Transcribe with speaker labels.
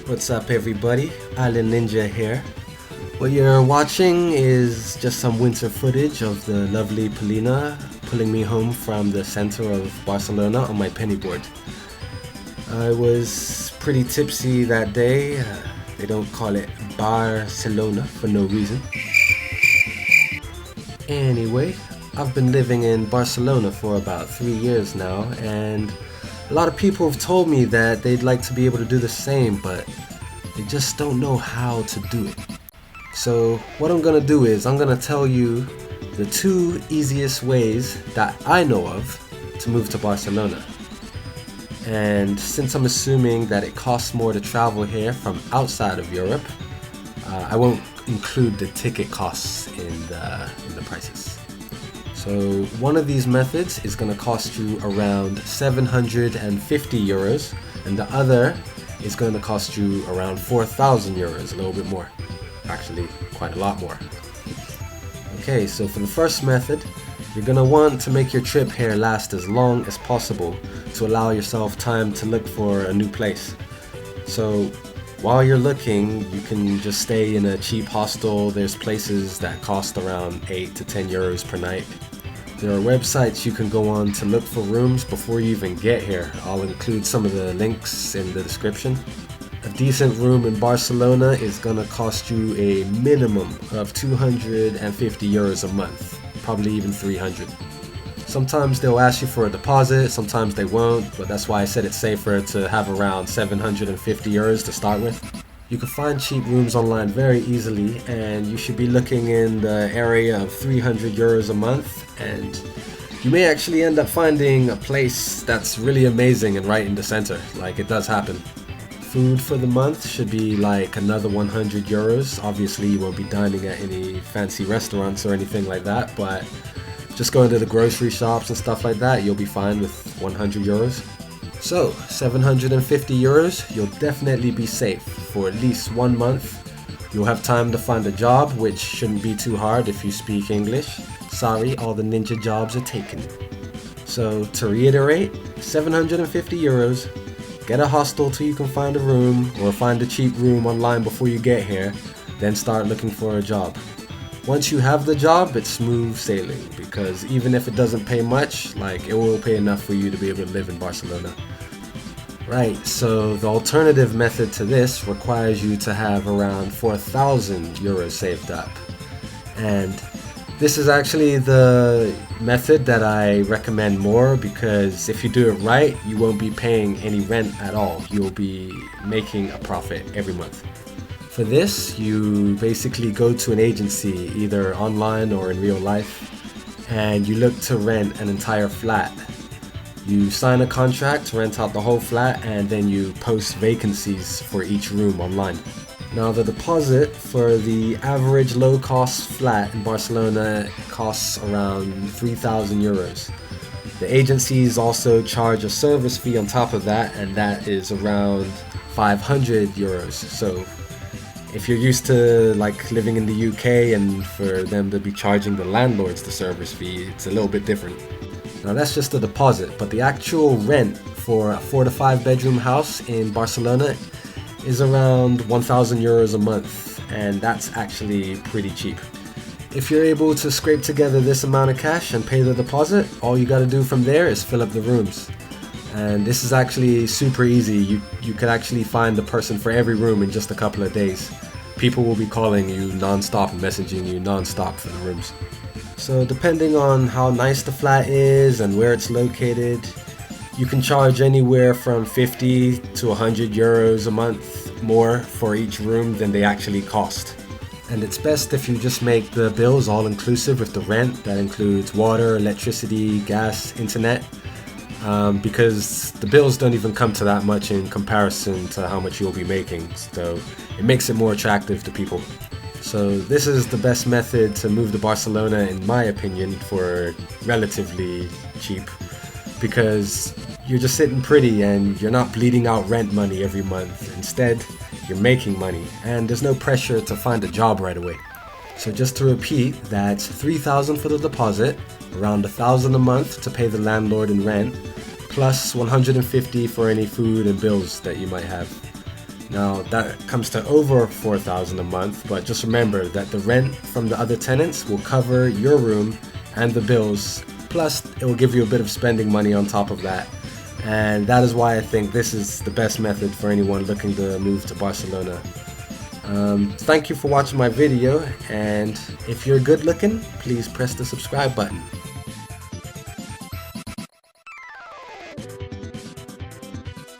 Speaker 1: What's up, everybody? Island Ninja here. What you're watching is just some winter footage of the lovely Polina pulling me home from the center of Barcelona on my pennyboard. I was pretty tipsy that day. They don't call it Barcelona for no reason. Anyway, I've been living in Barcelona for about 3 years now, and a lot of people have told me that they'd like to be able to do the same, but they just don't know how to do it. So what I'm gonna do is I'm gonna tell you the two easiest ways that I know of to move to Barcelona. And since I'm assuming that it costs more to travel here from outside of Europe, I won't include the ticket costs in the prices. So one of these methods is going to cost you around 750 euros, and the other is going to cost you around 4,000 euros, a little bit more. Actually, quite a lot more. Okay, so for the first method, you're going to want to make your trip here last as long as possible to allow yourself time to look for a new place. So while you're looking, you can just stay in a cheap hostel. There's places that cost around 8 to 10 euros per night. There are websites you can go on to look for rooms before you even get here. I'll include some of the links in the description. A decent room in Barcelona is gonna cost you a minimum of 250 euros a month, probably even 300. Sometimes they'll ask you for a deposit, sometimes they won't, but that's why I said it's safer to have around 750 euros to start with. You can find cheap rooms online very easily, and you should be looking in the area of 300 euros a month, and you may actually end up finding a place that's really amazing and right in the center, like it does happen. Food for the month should be like another 100 euros. Obviously you won't be dining at any fancy restaurants or anything like that, but just going to the grocery shops and stuff like that, you'll be fine with 100 euros. So 750 euros, you'll definitely be safe for at least 1 month. You'll have time to find a job, which shouldn't be too hard if you speak English. Sorry, all the ninja jobs are taken. So to reiterate, 750 euros, get a hostel till you can find a room, or find a cheap room online before you get here, then start looking for a job. Once you have the job, it's smooth sailing, because even if it doesn't pay much, like it will pay enough for you to be able to live in Barcelona. Right, so the alternative method to this requires you to have around 4,000 euros saved up. And this is actually the method that I recommend more, because if you do it right, you won't be paying any rent at all. You'll be making a profit every month. For this, you basically go to an agency, either online or in real life, and you look to rent an entire flat. You sign a contract to rent out the whole flat, and then you post vacancies for each room online. Now the deposit for the average low-cost flat in Barcelona costs around 3,000 euros. The agencies also charge a service fee on top of that, and that is around 500 euros. So if you're used to like living in the UK and for them to be charging the landlords the service fee, it's a little bit different. Now that's just the deposit, but the actual rent for a 4 to 5 bedroom house in Barcelona is around 1,000 euros a month, and that's actually pretty cheap. If you're able to scrape together this amount of cash and pay the deposit, all you gotta do from there is fill up the rooms. And this is actually super easy. You could actually find a person for every room in just a couple of days. People will be calling you non-stop and messaging you non-stop for the rooms. So depending on how nice the flat is and where it's located, you can charge anywhere from 50 to 100 euros a month more for each room than they actually cost. And it's best if you just make the bills all inclusive with the rent. That includes water, electricity, gas, internet. Because the bills don't even come to that much in comparison to how much you'll be making, so it makes it more attractive to people. So this is the best method to move to Barcelona, in my opinion, for relatively cheap, because you're just sitting pretty and you're not bleeding out rent money every month. Instead, you're making money, and there's no pressure to find a job right away. So just to repeat, that's 3,000 for the deposit, around 1,000 a month to pay the landlord and rent, plus 150 for any food and bills that you might have. Now that comes to over $4,000 a month, but just remember that the rent from the other tenants will cover your room and the bills, plus it will give you a bit of spending money on top of that. And that is why I think this is the best method for anyone looking to move to Barcelona. Thank you for watching my video, and if you're good looking, please press the subscribe button.